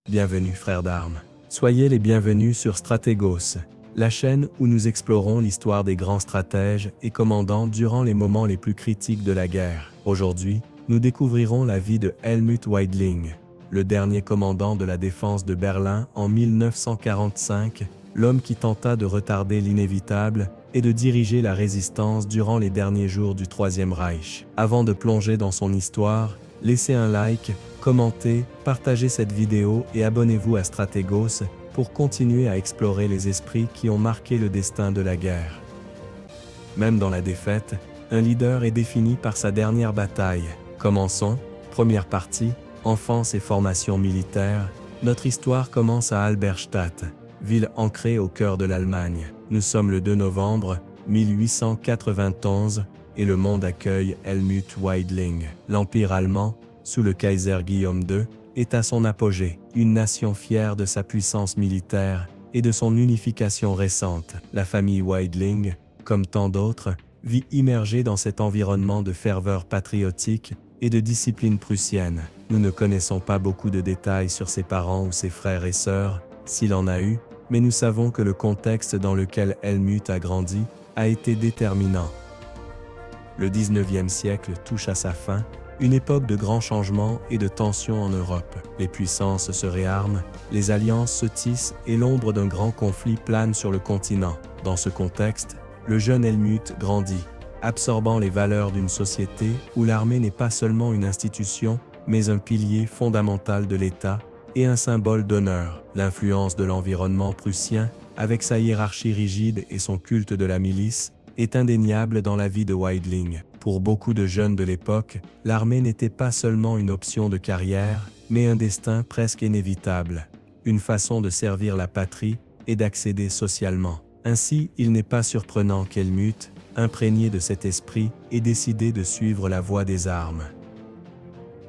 Bienvenue frères d'armes. Soyez les bienvenus sur Stratégos, la chaîne où nous explorons l'histoire des grands stratèges et commandants durant les moments les plus critiques de la guerre. Aujourd'hui, nous découvrirons la vie de Helmut Weidling, le dernier commandant de la défense de Berlin en 1945, l'homme qui tenta de retarder l'inévitable et de diriger la résistance durant les derniers jours du Troisième Reich. Avant de plonger dans son histoire, laissez un like, commentez, partagez cette vidéo et abonnez-vous à Stratégos pour continuer à explorer les esprits qui ont marqué le destin de la guerre. Même dans la défaite, un leader est défini par sa dernière bataille. Commençons. Première partie, enfance et formation militaire. Notre histoire commence à Halberstadt, ville ancrée au cœur de l'Allemagne. Nous sommes le 2 novembre 1891 et le monde accueille Helmut Weidling. L'Empire allemand, sous le Kaiser Guillaume II, est à son apogée, une nation fière de sa puissance militaire et de son unification récente. La famille Weidling, comme tant d'autres, vit immergée dans cet environnement de ferveur patriotique et de discipline prussienne. Nous ne connaissons pas beaucoup de détails sur ses parents ou ses frères et sœurs, s'il en a eu, mais nous savons que le contexte dans lequel Helmut a grandi a été déterminant. Le 19e siècle touche à sa fin, une époque de grands changements et de tensions en Europe. Les puissances se réarment, les alliances se tissent et l'ombre d'un grand conflit plane sur le continent. Dans ce contexte, le jeune Helmut grandit, absorbant les valeurs d'une société où l'armée n'est pas seulement une institution, mais un pilier fondamental de l'État et un symbole d'honneur. L'influence de l'environnement prussien, avec sa hiérarchie rigide et son culte de la milice, est indéniable dans la vie de Weidling. Pour beaucoup de jeunes de l'époque, l'armée n'était pas seulement une option de carrière, mais un destin presque inévitable, une façon de servir la patrie et d'accéder socialement. Ainsi, il n'est pas surprenant qu'Helmut, imprégné de cet esprit, ait décidé de suivre la voie des armes.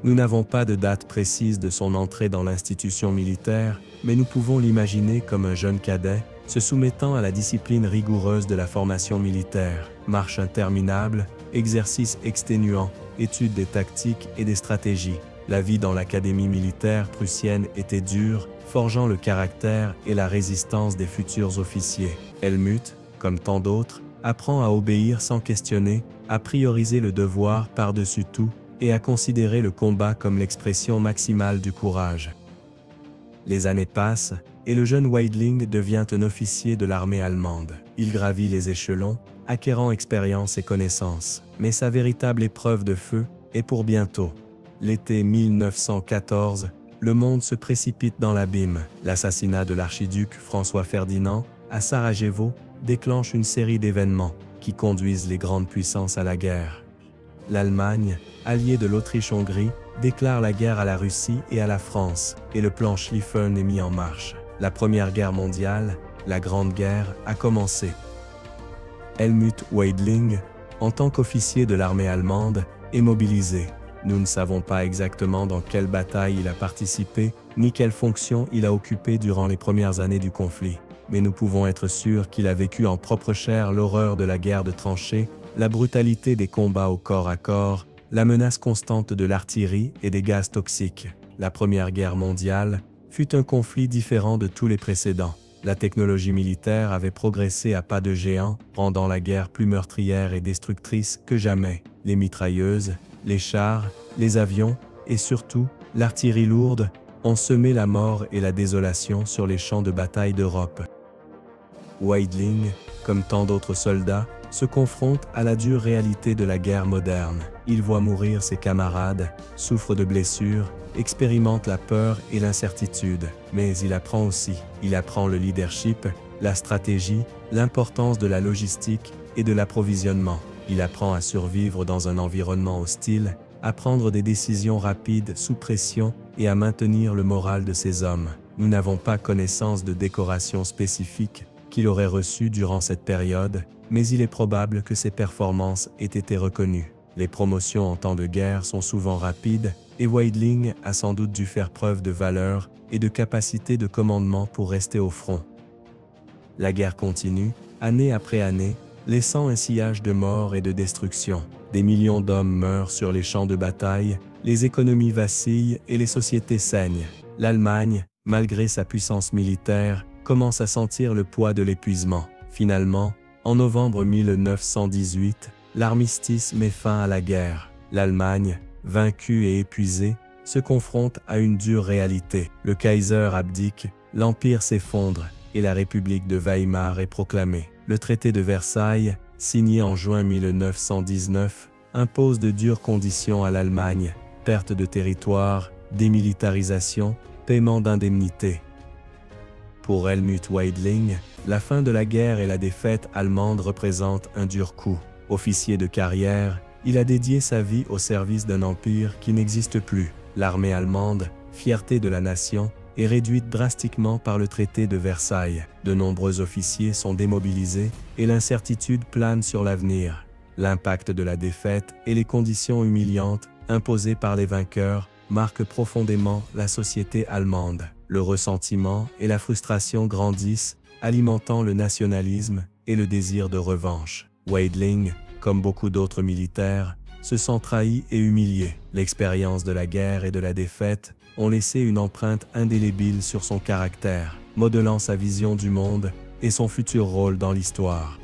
Nous n'avons pas de date précise de son entrée dans l'institution militaire, mais nous pouvons l'imaginer comme un jeune cadet, se soumettant à la discipline rigoureuse de la formation militaire. Marche interminable, exercices exténuants, études des tactiques et des stratégies. La vie dans l'académie militaire prussienne était dure, forgeant le caractère et la résistance des futurs officiers. Helmut, comme tant d'autres, apprend à obéir sans questionner, à prioriser le devoir par-dessus tout, et à considérer le combat comme l'expression maximale du courage. Les années passent, et le jeune Weidling devient un officier de l'armée allemande. Il gravit les échelons, acquérant expérience et connaissances. Mais sa véritable épreuve de feu est pour bientôt. L'été 1914, le monde se précipite dans l'abîme. L'assassinat de l'archiduc François Ferdinand à Sarajevo déclenche une série d'événements qui conduisent les grandes puissances à la guerre. L'Allemagne, alliée de l'Autriche-Hongrie, déclare la guerre à la Russie et à la France, et le plan Schlieffen est mis en marche. La Première Guerre mondiale, la Grande Guerre, a commencé. Helmut Weidling, en tant qu'officier de l'armée allemande, est mobilisé. Nous ne savons pas exactement dans quelle bataille il a participé, ni quelle fonction il a occupée durant les premières années du conflit. Mais nous pouvons être sûrs qu'il a vécu en propre chair l'horreur de la guerre de tranchées, la brutalité des combats au corps à corps, la menace constante de l'artillerie et des gaz toxiques. La Première Guerre mondiale fut un conflit différent de tous les précédents. La technologie militaire avait progressé à pas de géant, rendant la guerre plus meurtrière et destructrice que jamais. Les mitrailleuses, les chars, les avions et surtout l'artillerie lourde ont semé la mort et la désolation sur les champs de bataille d'Europe. Weidling, comme tant d'autres soldats, se confronte à la dure réalité de la guerre moderne. Il voit mourir ses camarades, souffre de blessures, expérimente la peur et l'incertitude. Mais il apprend aussi. Il apprend le leadership, la stratégie, l'importance de la logistique et de l'approvisionnement. Il apprend à survivre dans un environnement hostile, à prendre des décisions rapides sous pression et à maintenir le moral de ses hommes. Nous n'avons pas connaissance de décorations spécifiques qu'il aurait reçues durant cette période, mais il est probable que ses performances aient été reconnues. Les promotions en temps de guerre sont souvent rapides, et Weidling a sans doute dû faire preuve de valeur et de capacité de commandement pour rester au front. La guerre continue, année après année, laissant un sillage de mort et de destruction. Des millions d'hommes meurent sur les champs de bataille, les économies vacillent et les sociétés saignent. L'Allemagne, malgré sa puissance militaire, commence à sentir le poids de l'épuisement. Finalement, en novembre 1918, l'armistice met fin à la guerre. L'Allemagne, vaincue et épuisée, se confronte à une dure réalité. Le Kaiser abdique, l'Empire s'effondre et la République de Weimar est proclamée. Le traité de Versailles, signé en juin 1919, impose de dures conditions à l'Allemagne: perte de territoire, démilitarisation, paiement d'indemnités. Pour Helmut Weidling, la fin de la guerre et la défaite allemande représentent un dur coup. Officier de carrière, il a dédié sa vie au service d'un empire qui n'existe plus. L'armée allemande, fierté de la nation, est réduite drastiquement par le traité de Versailles. De nombreux officiers sont démobilisés et l'incertitude plane sur l'avenir. L'impact de la défaite et les conditions humiliantes imposées par les vainqueurs marquent profondément la société allemande. Le ressentiment et la frustration grandissent, alimentant le nationalisme et le désir de revanche. Weidling, comme beaucoup d'autres militaires, se sent trahi et humilié. L'expérience de la guerre et de la défaite ont laissé une empreinte indélébile sur son caractère, modelant sa vision du monde et son futur rôle dans l'histoire.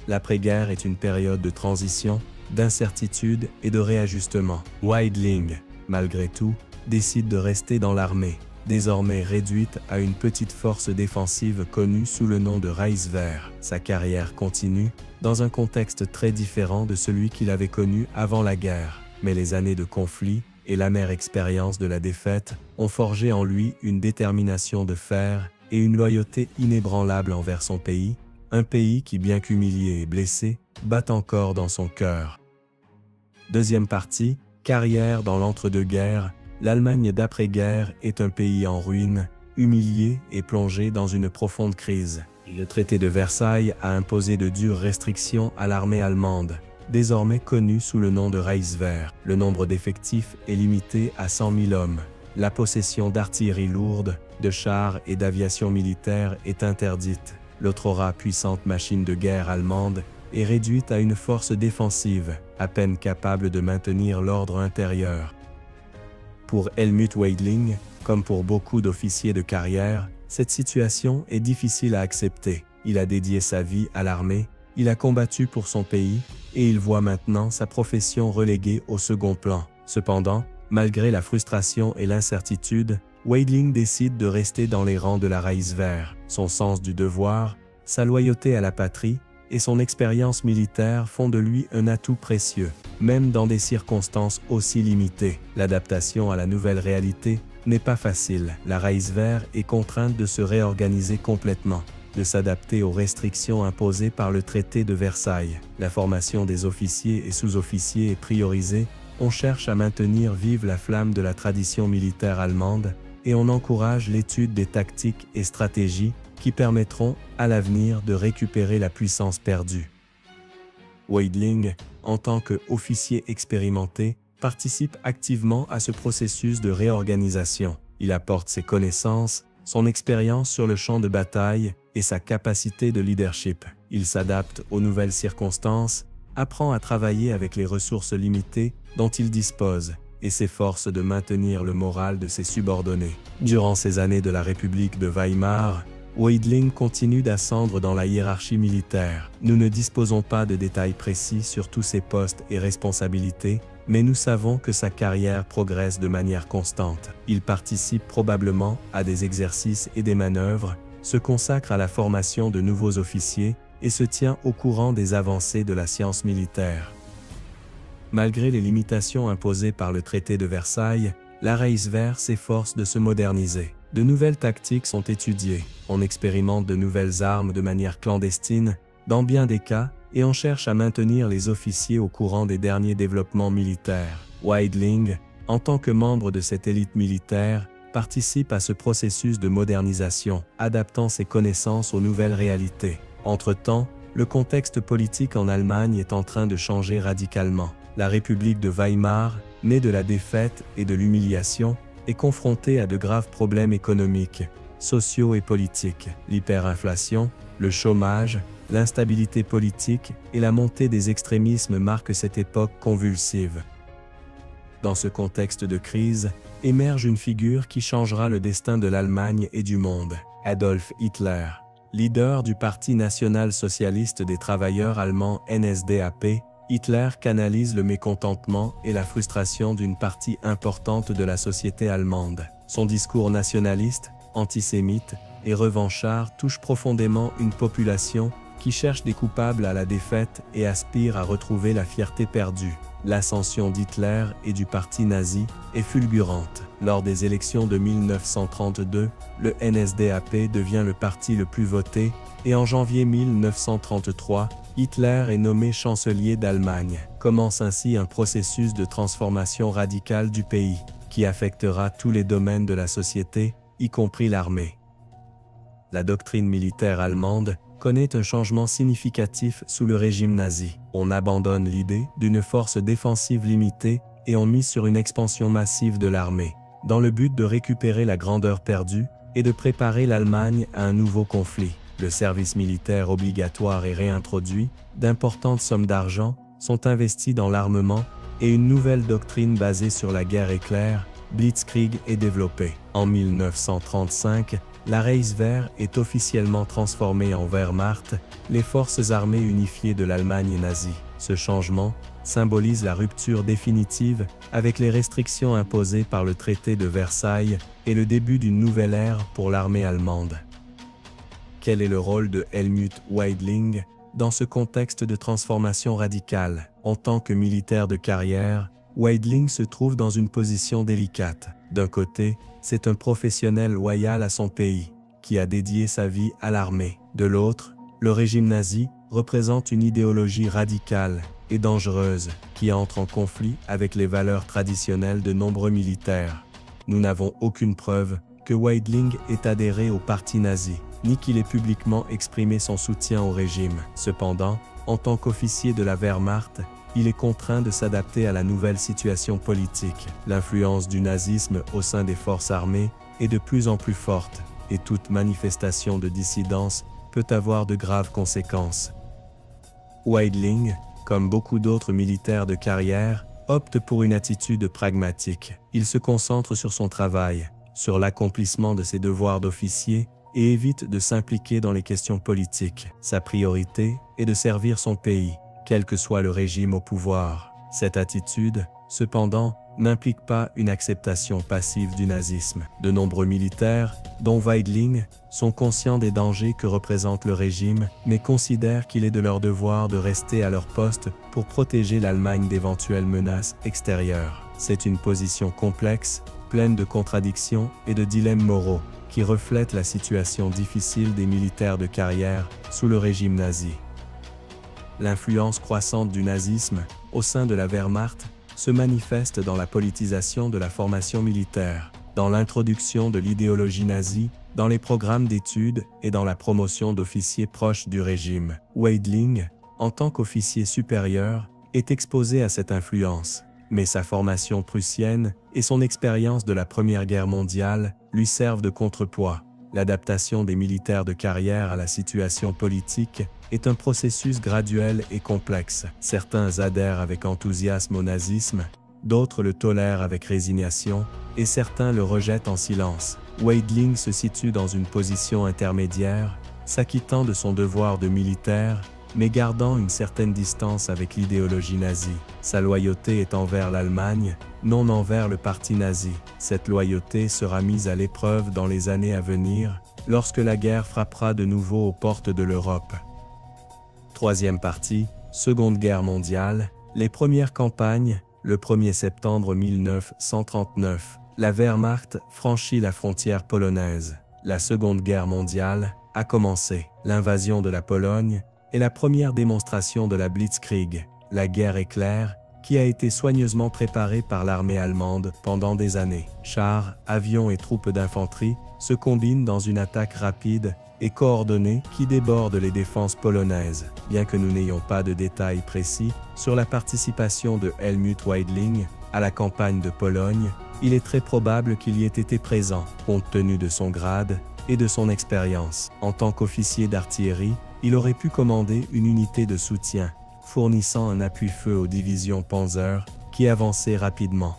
L'après-guerre est une période de transition, d'incertitude et de réajustement. Weidling, malgré tout, décide de rester dans l'armée, désormais réduite à une petite force défensive connue sous le nom de Reichswehr. Sa carrière continue, dans un contexte très différent de celui qu'il avait connu avant la guerre. Mais les années de conflit et l'amère expérience de la défaite ont forgé en lui une détermination de fer et une loyauté inébranlable envers son pays, un pays qui, bien qu'humilié et blessé, bat encore dans son cœur. Deuxième partie, carrière dans l'entre-deux-guerres. L'Allemagne d'après-guerre est un pays en ruine, humilié et plongé dans une profonde crise. Le traité de Versailles a imposé de dures restrictions à l'armée allemande, désormais connue sous le nom de Reichswehr. Le nombre d'effectifs est limité à 100 000 hommes. La possession d'artillerie lourde, de chars et d'aviation militaire est interdite. L'autrora puissante machine de guerre allemande est réduite à une force défensive, à peine capable de maintenir l'ordre intérieur. Pour Helmut Weidling, comme pour beaucoup d'officiers de carrière, cette situation est difficile à accepter. Il a dédié sa vie à l'armée, il a combattu pour son pays, et il voit maintenant sa profession reléguée au second plan. Cependant, malgré la frustration et l'incertitude, Weidling décide de rester dans les rangs de la Reichswehr. Son sens du devoir, sa loyauté à la patrie et son expérience militaire font de lui un atout précieux, même dans des circonstances aussi limitées. L'adaptation à la nouvelle réalité n'est pas facile. La Reichswehr est contrainte de se réorganiser complètement, de s'adapter aux restrictions imposées par le traité de Versailles. La formation des officiers et sous-officiers est priorisée. On cherche à maintenir vive la flamme de la tradition militaire allemande et on encourage l'étude des tactiques et stratégies qui permettront à l'avenir de récupérer la puissance perdue. Weidling, en tant qu'officier expérimenté, participe activement à ce processus de réorganisation. Il apporte ses connaissances, son expérience sur le champ de bataille et sa capacité de leadership. Il s'adapte aux nouvelles circonstances, apprend à travailler avec les ressources limitées dont il dispose et s'efforce de maintenir le moral de ses subordonnés. Durant ces années de la République de Weimar, Weidling continue d'ascendre dans la hiérarchie militaire. Nous ne disposons pas de détails précis sur tous ses postes et responsabilités, mais nous savons que sa carrière progresse de manière constante. Il participe probablement à des exercices et des manœuvres, se consacre à la formation de nouveaux officiers et se tient au courant des avancées de la science militaire. Malgré les limitations imposées par le traité de Versailles, la Reichswehr s'efforce de se moderniser. De nouvelles tactiques sont étudiées, on expérimente de nouvelles armes de manière clandestine, dans bien des cas, et on cherche à maintenir les officiers au courant des derniers développements militaires. Weidling, en tant que membre de cette élite militaire, participe à ce processus de modernisation, adaptant ses connaissances aux nouvelles réalités. Entre-temps, le contexte politique en Allemagne est en train de changer radicalement. La République de Weimar, née de la défaite et de l'humiliation, est confrontée à de graves problèmes économiques, sociaux et politiques. L'hyperinflation, le chômage, l'instabilité politique et la montée des extrémismes marquent cette époque convulsive. Dans ce contexte de crise, émerge une figure qui changera le destin de l'Allemagne et du monde. Adolf Hitler. Leader du Parti national-socialiste des travailleurs allemands NSDAP, Hitler canalise le mécontentement et la frustration d'une partie importante de la société allemande. Son discours nationaliste, antisémite et revanchard touche profondément une population qui cherche des coupables à la défaite et aspire à retrouver la fierté perdue. L'ascension d'Hitler et du parti nazi est fulgurante. Lors des élections de 1932, le NSDAP devient le parti le plus voté et en janvier 1933, Hitler est nommé chancelier d'Allemagne. Commence ainsi un processus de transformation radicale du pays, qui affectera tous les domaines de la société, y compris l'armée. La doctrine militaire allemande connaît un changement significatif sous le régime nazi. On abandonne l'idée d'une force défensive limitée et on mise sur une expansion massive de l'armée, dans le but de récupérer la grandeur perdue et de préparer l'Allemagne à un nouveau conflit. Le service militaire obligatoire est réintroduit, d'importantes sommes d'argent sont investies dans l'armement et une nouvelle doctrine basée sur la guerre éclair, Blitzkrieg, est développée. En 1935, la Reichswehr est officiellement transformée en Wehrmacht, les forces armées unifiées de l'Allemagne nazie. Ce changement symbolise la rupture définitive avec les restrictions imposées par le traité de Versailles et le début d'une nouvelle ère pour l'armée allemande. Quel est le rôle de Helmut Weidling dans ce contexte de transformation radicale? En tant que militaire de carrière, Weidling se trouve dans une position délicate. D'un côté, c'est un professionnel loyal à son pays, qui a dédié sa vie à l'armée. De l'autre, le régime nazi représente une idéologie radicale et dangereuse qui entre en conflit avec les valeurs traditionnelles de nombreux militaires. Nous n'avons aucune preuve que Weidling ait adhéré au parti nazi, ni qu'il ait publiquement exprimé son soutien au régime. Cependant, en tant qu'officier de la Wehrmacht, il est contraint de s'adapter à la nouvelle situation politique. L'influence du nazisme au sein des forces armées est de plus en plus forte, et toute manifestation de dissidence peut avoir de graves conséquences. Weidling, comme beaucoup d'autres militaires de carrière, opte pour une attitude pragmatique. Il se concentre sur son travail, sur l'accomplissement de ses devoirs d'officier et évite de s'impliquer dans les questions politiques. Sa priorité est de servir son pays, quel que soit le régime au pouvoir. Cette attitude, cependant, n'implique pas une acceptation passive du nazisme. De nombreux militaires, dont Weidling, sont conscients des dangers que représente le régime, mais considèrent qu'il est de leur devoir de rester à leur poste pour protéger l'Allemagne d'éventuelles menaces extérieures. C'est une position complexe, pleine de contradictions et de dilemmes moraux, qui reflète la situation difficile des militaires de carrière sous le régime nazi. L'influence croissante du nazisme au sein de la Wehrmacht se manifeste dans la politisation de la formation militaire, dans l'introduction de l'idéologie nazie, dans les programmes d'études et dans la promotion d'officiers proches du régime. Weidling, en tant qu'officier supérieur, est exposé à cette influence, mais sa formation prussienne et son expérience de la Première Guerre mondiale lui servent de contrepoids. L'adaptation des militaires de carrière à la situation politique est un processus graduel et complexe. Certains adhèrent avec enthousiasme au nazisme, d'autres le tolèrent avec résignation, et certains le rejettent en silence. Weidling se situe dans une position intermédiaire, s'acquittant de son devoir de militaire, mais gardant une certaine distance avec l'idéologie nazie. Sa loyauté est envers l'Allemagne, non envers le parti nazi. Cette loyauté sera mise à l'épreuve dans les années à venir, lorsque la guerre frappera de nouveau aux portes de l'Europe. Troisième partie, Seconde Guerre mondiale, les premières campagnes, le 1er septembre 1939. La Wehrmacht franchit la frontière polonaise. La Seconde Guerre mondiale a commencé. L'invasion de la Pologne est la première démonstration de la Blitzkrieg, la guerre éclair, qui a été soigneusement préparée par l'armée allemande pendant des années. Chars, avions et troupes d'infanterie se combinent dans une attaque rapide et coordonnée qui déborde les défenses polonaises. Bien que nous n'ayons pas de détails précis sur la participation de Helmut Weidling à la campagne de Pologne, il est très probable qu'il y ait été présent, compte tenu de son grade et de son expérience. En tant qu'officier d'artillerie, il aurait pu commander une unité de soutien, fournissant un appui-feu aux divisions Panzer qui avançaient rapidement.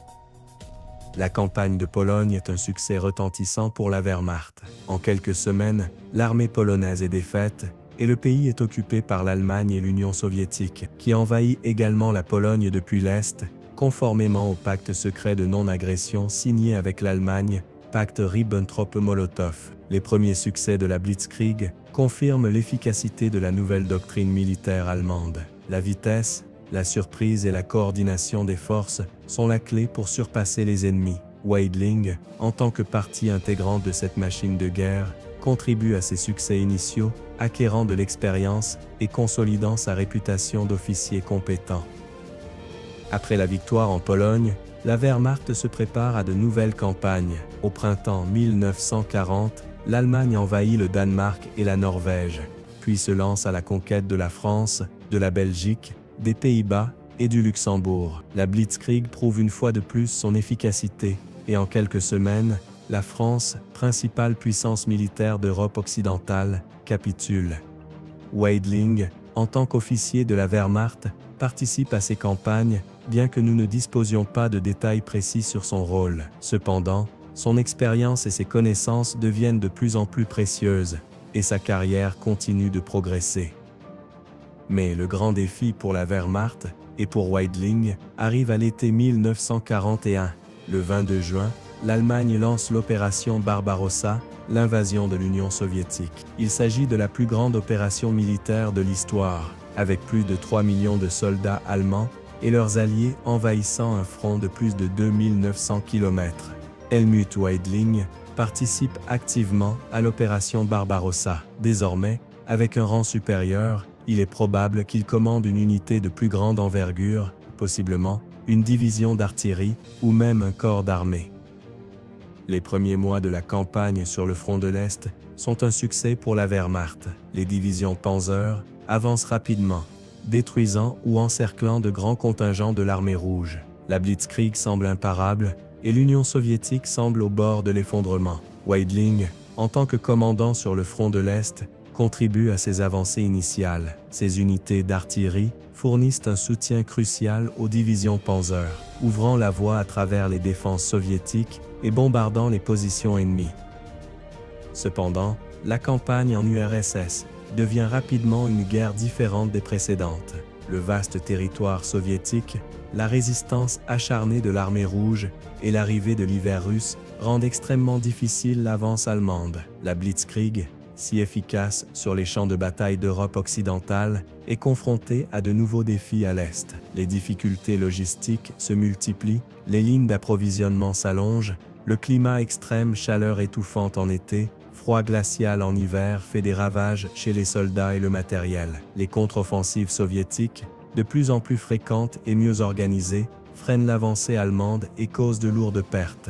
La campagne de Pologne est un succès retentissant pour la Wehrmacht. En quelques semaines, l'armée polonaise est défaite et le pays est occupé par l'Allemagne et l'Union soviétique, qui envahit également la Pologne depuis l'Est, conformément au pacte secret de non-agression signé avec l'Allemagne, pacte Ribbentrop-Molotov. Les premiers succès de la Blitzkrieg confirment l'efficacité de la nouvelle doctrine militaire allemande. La vitesse, la surprise et la coordination des forces sont la clé pour surpasser les ennemis. Weidling, en tant que partie intégrante de cette machine de guerre, contribue à ses succès initiaux, acquérant de l'expérience et consolidant sa réputation d'officier compétent. Après la victoire en Pologne, la Wehrmacht se prépare à de nouvelles campagnes. Au printemps 1940, l'Allemagne envahit le Danemark et la Norvège, puis se lance à la conquête de la France, de la Belgique, des Pays-Bas et du Luxembourg. La Blitzkrieg prouve une fois de plus son efficacité, et en quelques semaines, la France, principale puissance militaire d'Europe occidentale, capitule. Weidling, en tant qu'officier de la Wehrmacht, participe à ces campagnes, bien que nous ne disposions pas de détails précis sur son rôle. Cependant, son expérience et ses connaissances deviennent de plus en plus précieuses, et sa carrière continue de progresser. Mais le grand défi pour la Wehrmacht, et pour Weidling, arrive à l'été 1941. Le 22 juin, l'Allemagne lance l'opération Barbarossa, l'invasion de l'Union soviétique. Il s'agit de la plus grande opération militaire de l'histoire, avec plus de 3 millions de soldats allemands et leurs alliés envahissant un front de plus de 2900 km. Helmut Weidling participe activement à l'opération Barbarossa. Désormais, avec un rang supérieur, il est probable qu'il commande une unité de plus grande envergure, possiblement une division d'artillerie ou même un corps d'armée. Les premiers mois de la campagne sur le front de l'Est sont un succès pour la Wehrmacht. Les divisions Panzer avancent rapidement, détruisant ou encerclant de grands contingents de l'armée rouge. La Blitzkrieg semble imparable et l'Union soviétique semble au bord de l'effondrement. Weidling, en tant que commandant sur le front de l'Est, contribue à ces avancées initiales. Ces unités d'artillerie fournissent un soutien crucial aux divisions Panzer, ouvrant la voie à travers les défenses soviétiques et bombardant les positions ennemies. Cependant, la campagne en URSS devient rapidement une guerre différente des précédentes. Le vaste territoire soviétique, la résistance acharnée de l'armée rouge et l'arrivée de l'hiver russe rendent extrêmement difficile l'avance allemande. La Blitzkrieg, si efficace sur les champs de bataille d'Europe occidentale, est confrontée à de nouveaux défis à l'Est. Les difficultés logistiques se multiplient, les lignes d'approvisionnement s'allongent, le climat extrême, chaleur étouffante en été, froid glacial en hiver fait des ravages chez les soldats et le matériel. Les contre-offensives soviétiques, de plus en plus fréquentes et mieux organisées, freinent l'avancée allemande et causent de lourdes pertes.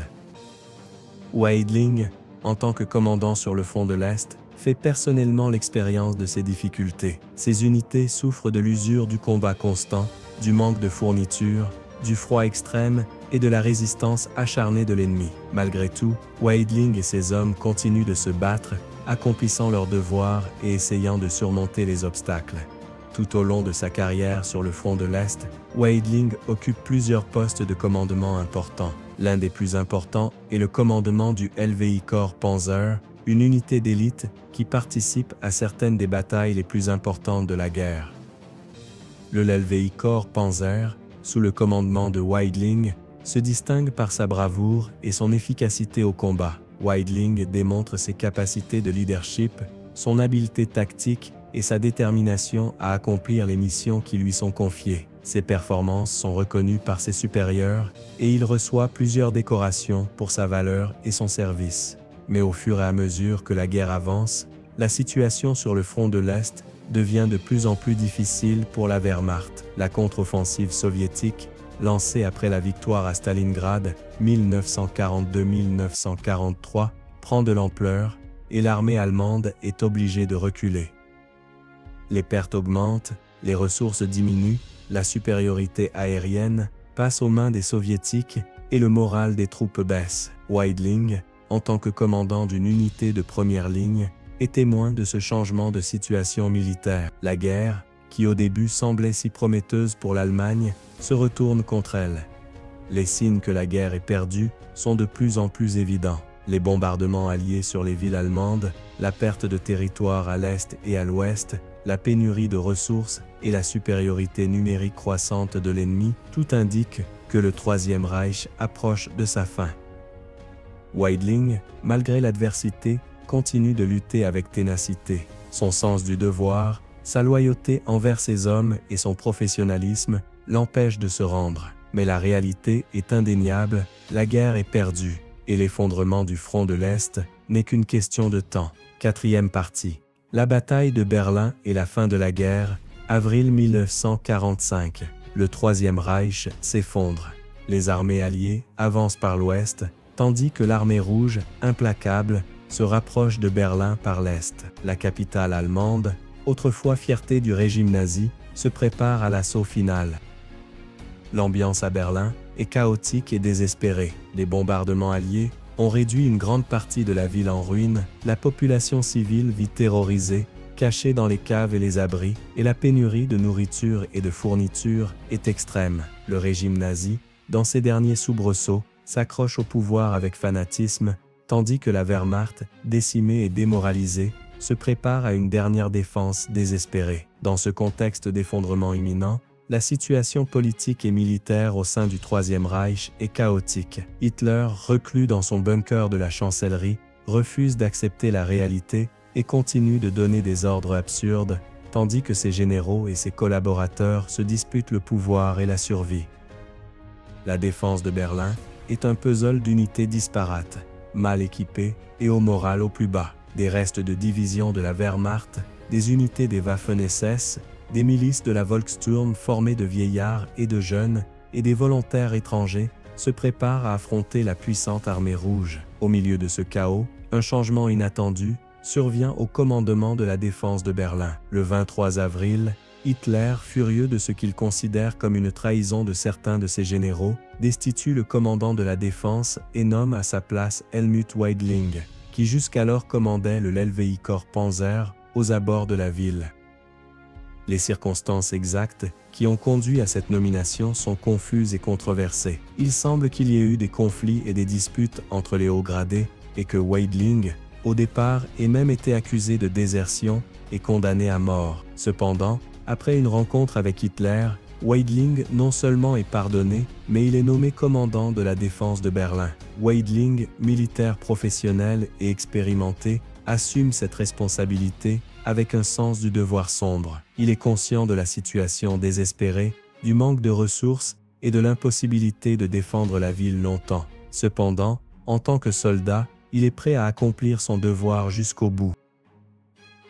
Weidling, en tant que commandant sur le front de l'Est, fait personnellement l'expérience de ces difficultés. Ces unités souffrent de l'usure du combat constant, du manque de fournitures, du froid extrême et de la résistance acharnée de l'ennemi. Malgré tout, Weidling et ses hommes continuent de se battre, accomplissant leurs devoirs et essayant de surmonter les obstacles. Tout au long de sa carrière sur le front de l'Est, Weidling occupe plusieurs postes de commandement importants. L'un des plus importants est le commandement du LVI Corps Panzer, une unité d'élite qui participe à certaines des batailles les plus importantes de la guerre. Le LVI Corps Panzer, sous le commandement de Weidling, se distingue par sa bravoure et son efficacité au combat. Weidling démontre ses capacités de leadership, son habileté tactique et sa détermination à accomplir les missions qui lui sont confiées. Ses performances sont reconnues par ses supérieurs et il reçoit plusieurs décorations pour sa valeur et son service. Mais au fur et à mesure que la guerre avance, la situation sur le front de l'Est devient de plus en plus difficile pour la Wehrmacht. La contre-offensive soviétique, lancée après la victoire à Stalingrad 1942-1943, prend de l'ampleur et l'armée allemande est obligée de reculer. Les pertes augmentent, les ressources diminuent, la supériorité aérienne passe aux mains des soviétiques et le moral des troupes baisse. Weidling, en tant que commandant d'une unité de première ligne, est témoin de ce changement de situation militaire. La guerre, qui au début semblait si prometteuse pour l'Allemagne, se retourne contre elle. Les signes que la guerre est perdue sont de plus en plus évidents. Les bombardements alliés sur les villes allemandes, la perte de territoire à l'est et à l'ouest, la pénurie de ressources et la supériorité numérique croissante de l'ennemi, tout indique que le Troisième Reich approche de sa fin. Weidling, malgré l'adversité, continue de lutter avec ténacité. Son sens du devoir, sa loyauté envers ses hommes et son professionnalisme l'empêchent de se rendre. Mais la réalité est indéniable, la guerre est perdue, et l'effondrement du front de l'Est n'est qu'une question de temps. Quatrième partie. La bataille de Berlin et la fin de la guerre, avril 1945. Le Troisième Reich s'effondre. Les armées alliées avancent par l'ouest, tandis que l'armée rouge, implacable, se rapproche de Berlin par l'est. La capitale allemande, autrefois fierté du régime nazi, se prépare à l'assaut final. L'ambiance à Berlin est chaotique et désespérée. Les bombardements alliés ont réduit une grande partie de la ville en ruine, la population civile vit terrorisée, cachée dans les caves et les abris, et la pénurie de nourriture et de fournitures est extrême. Le régime nazi, dans ses derniers soubresauts, s'accroche au pouvoir avec fanatisme, tandis que la Wehrmacht, décimée et démoralisée, se prépare à une dernière défense désespérée. Dans ce contexte d'effondrement imminent, la situation politique et militaire au sein du Troisième Reich est chaotique. Hitler, reclus dans son bunker de la chancellerie, refuse d'accepter la réalité et continue de donner des ordres absurdes, tandis que ses généraux et ses collaborateurs se disputent le pouvoir et la survie. La défense de Berlin est un puzzle d'unités disparates, mal équipées et au moral au plus bas. Des restes de divisions de la Wehrmacht, des unités des Waffen-SS, des milices de la Volkssturm formées de vieillards et de jeunes, et des volontaires étrangers, se préparent à affronter la puissante armée rouge. Au milieu de ce chaos, un changement inattendu survient au commandement de la défense de Berlin. Le 23 avril, Hitler, furieux de ce qu'il considère comme une trahison de certains de ses généraux, destitue le commandant de la défense et nomme à sa place Helmut Weidling, qui jusqu'alors commandait le Lelveikor Panzer aux abords de la ville. Les circonstances exactes qui ont conduit à cette nomination sont confuses et controversées. Il semble qu'il y ait eu des conflits et des disputes entre les hauts gradés et que Weidling, au départ, ait même été accusé de désertion et condamné à mort. Cependant, après une rencontre avec Hitler, Weidling non seulement est pardonné, mais il est nommé commandant de la défense de Berlin. Weidling, militaire professionnel et expérimenté, assume cette responsabilité avec un sens du devoir sombre. Il est conscient de la situation désespérée, du manque de ressources et de l'impossibilité de défendre la ville longtemps. Cependant, en tant que soldat, il est prêt à accomplir son devoir jusqu'au bout.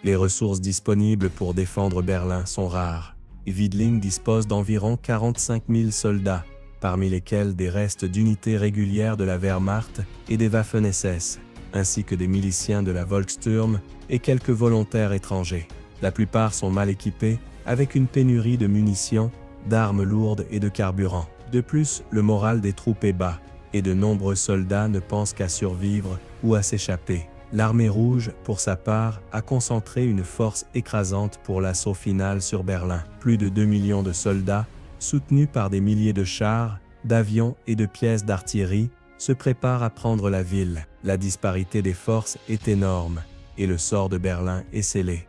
Les ressources disponibles pour défendre Berlin sont rares. Weidling dispose d'environ 45 000 soldats, parmi lesquels des restes d'unités régulières de la Wehrmacht et des Waffen-SS, ainsi que des miliciens de la Volkssturm et quelques volontaires étrangers. La plupart sont mal équipés, avec une pénurie de munitions, d'armes lourdes et de carburant. De plus, le moral des troupes est bas, et de nombreux soldats ne pensent qu'à survivre ou à s'échapper. L'armée rouge, pour sa part, a concentré une force écrasante pour l'assaut final sur Berlin. Plus de 2 millions de soldats, soutenus par des milliers de chars, d'avions et de pièces d'artillerie, se préparent à prendre la ville. La disparité des forces est énorme, et le sort de Berlin est scellé.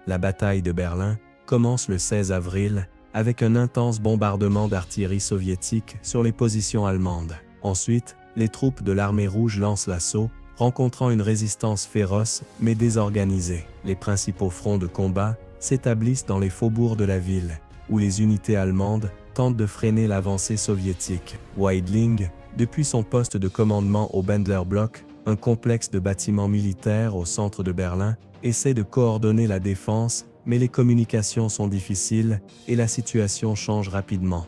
La bataille de Berlin commence le 16 avril, avec un intense bombardement d'artillerie soviétique sur les positions allemandes. Ensuite, les troupes de l'armée rouge lancent l'assaut, rencontrant une résistance féroce mais désorganisée. Les principaux fronts de combat s'établissent dans les faubourgs de la ville, où les unités allemandes tentent de freiner l'avancée soviétique. Weidling, depuis son poste de commandement au Bendlerblock, un complexe de bâtiments militaires au centre de Berlin, essaie de coordonner la défense, mais les communications sont difficiles et la situation change rapidement.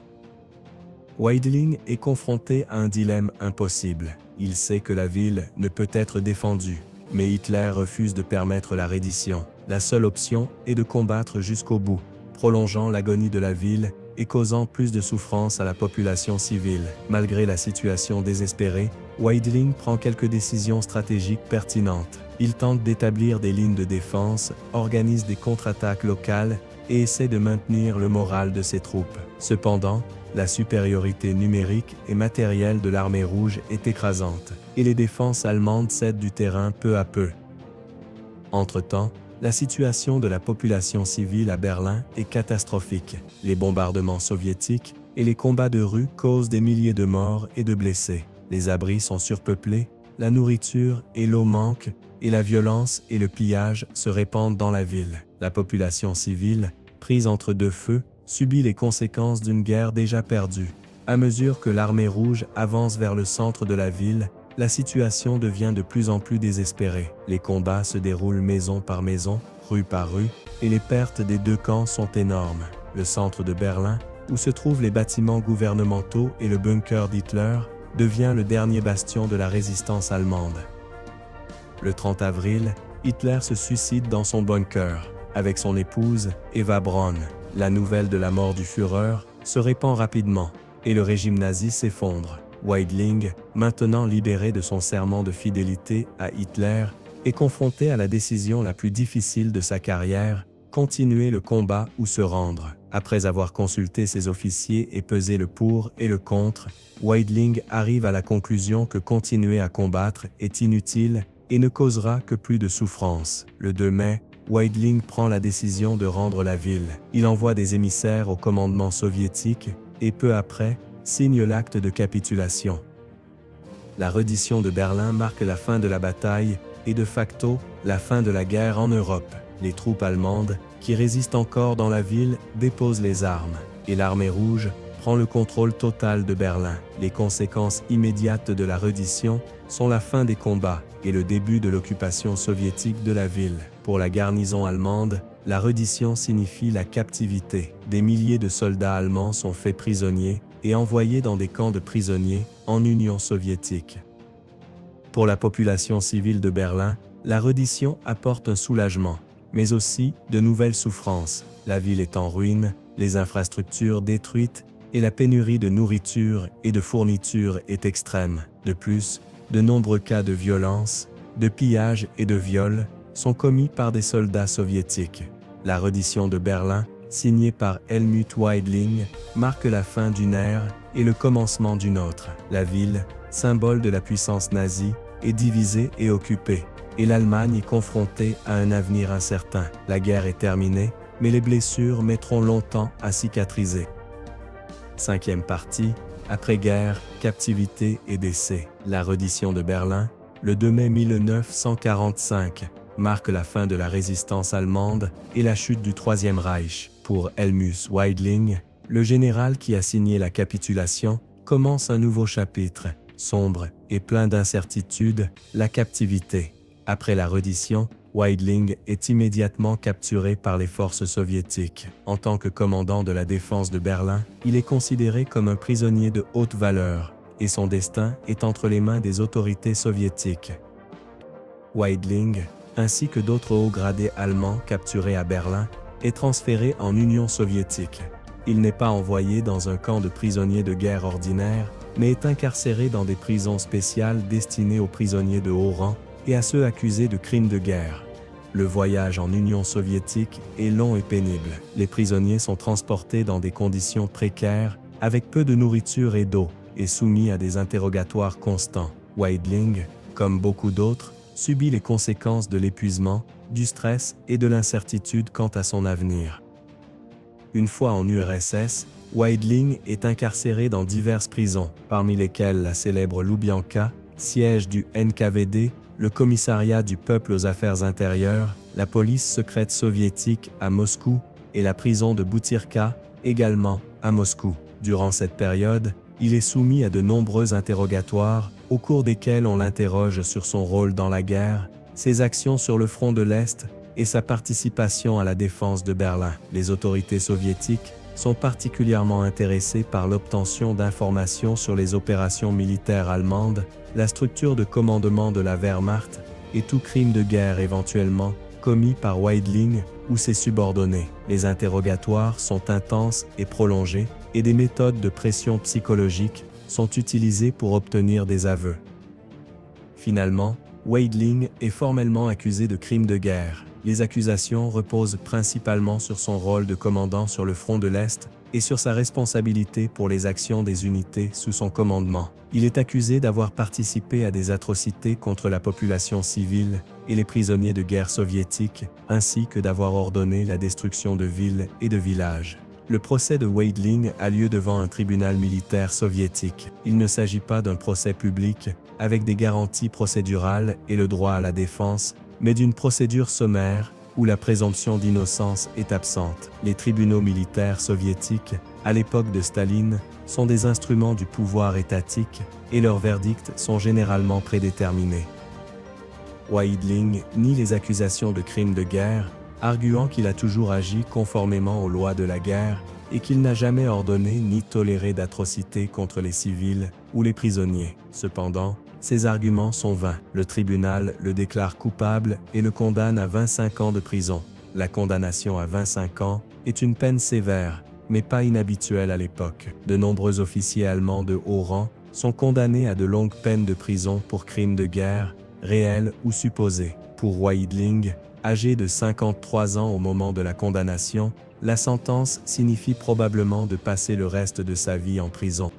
Weidling est confronté à un dilemme impossible. Il sait que la ville ne peut être défendue, mais Hitler refuse de permettre la reddition. La seule option est de combattre jusqu'au bout, prolongeant l'agonie de la ville et causant plus de souffrance à la population civile. Malgré la situation désespérée, Weidling prend quelques décisions stratégiques pertinentes. Il tente d'établir des lignes de défense, organise des contre-attaques locales et essaie de maintenir le moral de ses troupes. Cependant, La supériorité numérique et matérielle de l'armée rouge est écrasante, et les défenses allemandes cèdent du terrain peu à peu. Entre-temps, la situation de la population civile à Berlin est catastrophique. Les bombardements soviétiques et les combats de rue causent des milliers de morts et de blessés. Les abris sont surpeuplés, la nourriture et l'eau manquent, et la violence et le pillage se répandent dans la ville. La population civile, prise entre deux feux, subit les conséquences d'une guerre déjà perdue. À mesure que l'armée rouge avance vers le centre de la ville, la situation devient de plus en plus désespérée. Les combats se déroulent maison par maison, rue par rue, et les pertes des deux camps sont énormes. Le centre de Berlin, où se trouvent les bâtiments gouvernementaux et le bunker d'Hitler, devient le dernier bastion de la résistance allemande. Le 30 avril, Hitler se suicide dans son bunker, avec son épouse, Eva Braun. La nouvelle de la mort du Führer se répand rapidement, et le régime nazi s'effondre. Weidling, maintenant libéré de son serment de fidélité à Hitler, est confronté à la décision la plus difficile de sa carrière, continuer le combat ou se rendre. Après avoir consulté ses officiers et pesé le pour et le contre, Weidling arrive à la conclusion que continuer à combattre est inutile et ne causera que plus de souffrance. Le 2 mai, Weidling prend la décision de rendre la ville. Il envoie des émissaires au commandement soviétique et peu après, signe l'acte de capitulation. La reddition de Berlin marque la fin de la bataille et de facto, la fin de la guerre en Europe. Les troupes allemandes, qui résistent encore dans la ville, déposent les armes, et l'armée rouge prend le contrôle total de Berlin. Les conséquences immédiates de la reddition sont la fin des combats et le début de l'occupation soviétique de la ville. Pour la garnison allemande, la reddition signifie la captivité. Des milliers de soldats allemands sont faits prisonniers et envoyés dans des camps de prisonniers en Union soviétique. Pour la population civile de Berlin, la reddition apporte un soulagement, mais aussi de nouvelles souffrances. La ville est en ruine, les infrastructures détruites et la pénurie de nourriture et de fournitures est extrême. De plus, de nombreux cas de violence, de pillage et de viol sont commis par des soldats soviétiques. La reddition de Berlin, signée par Helmut Weidling, marque la fin d'une ère et le commencement d'une autre. La ville, symbole de la puissance nazie, est divisée et occupée, et l'Allemagne est confrontée à un avenir incertain. La guerre est terminée, mais les blessures mettront longtemps à cicatriser. 5e partie, après-guerre, captivité et décès. La reddition de Berlin, le 2 mai 1945, marque la fin de la résistance allemande et la chute du Troisième Reich. Pour Helmut Weidling, le général qui a signé la capitulation, commence un nouveau chapitre, sombre et plein d'incertitudes, la captivité. Après la reddition, Weidling est immédiatement capturé par les forces soviétiques. En tant que commandant de la défense de Berlin, il est considéré comme un prisonnier de haute valeur, et son destin est entre les mains des autorités soviétiques. Weidling, ainsi que d'autres hauts gradés allemands capturés à Berlin, est transféré en Union soviétique. Il n'est pas envoyé dans un camp de prisonniers de guerre ordinaire, mais est incarcéré dans des prisons spéciales destinées aux prisonniers de haut rang et à ceux accusés de crimes de guerre. Le voyage en Union soviétique est long et pénible. Les prisonniers sont transportés dans des conditions précaires, avec peu de nourriture et d'eau, et soumis à des interrogatoires constants. Weidling, comme beaucoup d'autres, subit les conséquences de l'épuisement, du stress et de l'incertitude quant à son avenir. Une fois en URSS, Weidling est incarcéré dans diverses prisons, parmi lesquelles la célèbre Loubianka, siège du NKVD, le commissariat du peuple aux affaires intérieures, la police secrète soviétique à Moscou et la prison de Butyrka, également à Moscou. Durant cette période, il est soumis à de nombreux interrogatoires, au cours desquels on l'interroge sur son rôle dans la guerre, ses actions sur le front de l'Est et sa participation à la défense de Berlin. Les autorités soviétiques sont particulièrement intéressées par l'obtention d'informations sur les opérations militaires allemandes, la structure de commandement de la Wehrmacht et tout crime de guerre éventuellement commis par Weidling ou ses subordonnés. Les interrogatoires sont intenses et prolongés et des méthodes de pression psychologique sont utilisées pour obtenir des aveux. Finalement, Weidling est formellement accusé de crimes de guerre. Les accusations reposent principalement sur son rôle de commandant sur le front de l'Est et sur sa responsabilité pour les actions des unités sous son commandement. Il est accusé d'avoir participé à des atrocités contre la population civile et les prisonniers de guerre soviétiques, ainsi que d'avoir ordonné la destruction de villes et de villages. Le procès de Weidling a lieu devant un tribunal militaire soviétique. Il ne s'agit pas d'un procès public, avec des garanties procédurales et le droit à la défense, mais d'une procédure sommaire, où la présomption d'innocence est absente. Les tribunaux militaires soviétiques, à l'époque de Staline, sont des instruments du pouvoir étatique, et leurs verdicts sont généralement prédéterminés. Weidling nie les accusations de crimes de guerre, arguant qu'il a toujours agi conformément aux lois de la guerre et qu'il n'a jamais ordonné ni toléré d'atrocités contre les civils ou les prisonniers. Cependant, ces arguments sont vains. Le tribunal le déclare coupable et le condamne à 25 ans de prison. La condamnation à 25 ans est une peine sévère, mais pas inhabituelle à l'époque. De nombreux officiers allemands de haut rang sont condamnés à de longues peines de prison pour crimes de guerre, réels ou supposés. Pour Weidling, âgé de 53 ans au moment de la condamnation, la sentence signifie probablement de passer le reste de sa vie en prison.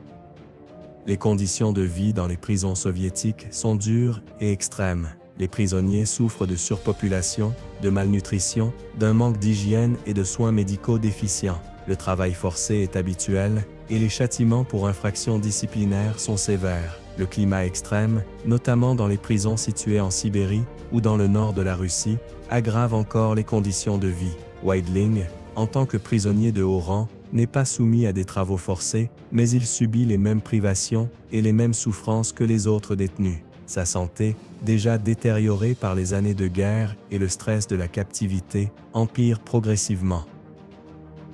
Les conditions de vie dans les prisons soviétiques sont dures et extrêmes. Les prisonniers souffrent de surpopulation, de malnutrition, d'un manque d'hygiène et de soins médicaux déficients. Le travail forcé est habituel et les châtiments pour infractions disciplinaires sont sévères. Le climat extrême, notamment dans les prisons situées en Sibérie ou dans le nord de la Russie, aggrave encore les conditions de vie. Weidling, en tant que prisonnier de haut rang, n'est pas soumis à des travaux forcés, mais il subit les mêmes privations et les mêmes souffrances que les autres détenus. Sa santé, déjà détériorée par les années de guerre et le stress de la captivité, empire progressivement.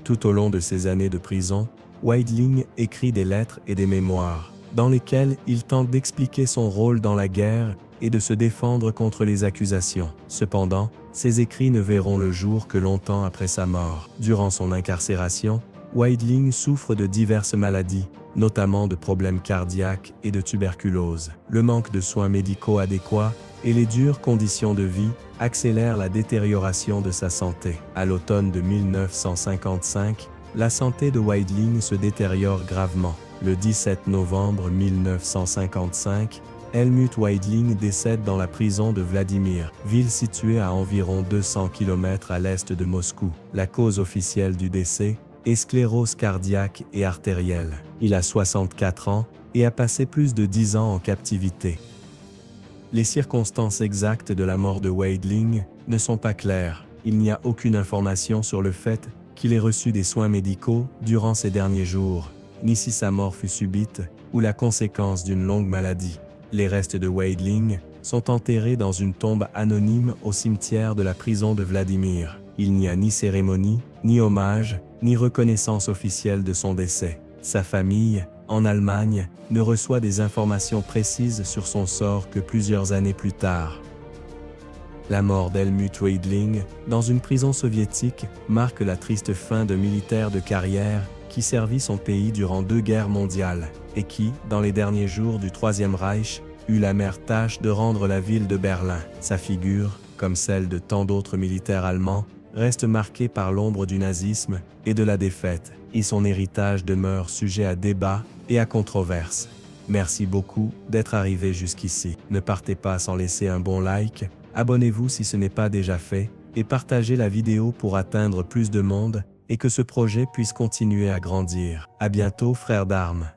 Tout au long de ces années de prison, Weidling écrit des lettres et des mémoires, dans lesquels il tente d'expliquer son rôle dans la guerre et de se défendre contre les accusations. Cependant, ces écrits ne verront le jour que longtemps après sa mort. Durant son incarcération, Weidling souffre de diverses maladies, notamment de problèmes cardiaques et de tuberculose. Le manque de soins médicaux adéquats et les dures conditions de vie accélèrent la détérioration de sa santé. À l'automne de 1955, la santé de Weidling se détériore gravement. Le 17 novembre 1955, Helmut Weidling décède dans la prison de Vladimir, ville située à environ 200 km à l'est de Moscou. La cause officielle du décès est sclérose cardiaque et artérielle. Il a 64 ans et a passé plus de 10 ans en captivité. Les circonstances exactes de la mort de Weidling ne sont pas claires. Il n'y a aucune information sur le fait qu'il ait reçu des soins médicaux durant ces derniers jours, ni si sa mort fut subite ou la conséquence d'une longue maladie. Les restes de Weidling sont enterrés dans une tombe anonyme au cimetière de la prison de Vladimir. Il n'y a ni cérémonie, ni hommage, ni reconnaissance officielle de son décès. Sa famille, en Allemagne, ne reçoit des informations précises sur son sort que plusieurs années plus tard. La mort d'Helmut Weidling, dans une prison soviétique, marque la triste fin d'un militaire de carrière qui servit son pays durant 2 guerres mondiales et qui, dans les derniers jours du Troisième Reich, eut l'amère tâche de rendre la ville de Berlin. Sa figure, comme celle de tant d'autres militaires allemands, reste marquée par l'ombre du nazisme et de la défaite, et son héritage demeure sujet à débat et à controverse. Merci beaucoup d'être arrivé jusqu'ici. Ne partez pas sans laisser un bon like, abonnez-vous si ce n'est pas déjà fait, et partagez la vidéo pour atteindre plus de monde et que ce projet puisse continuer à grandir. À bientôt frères d'armes.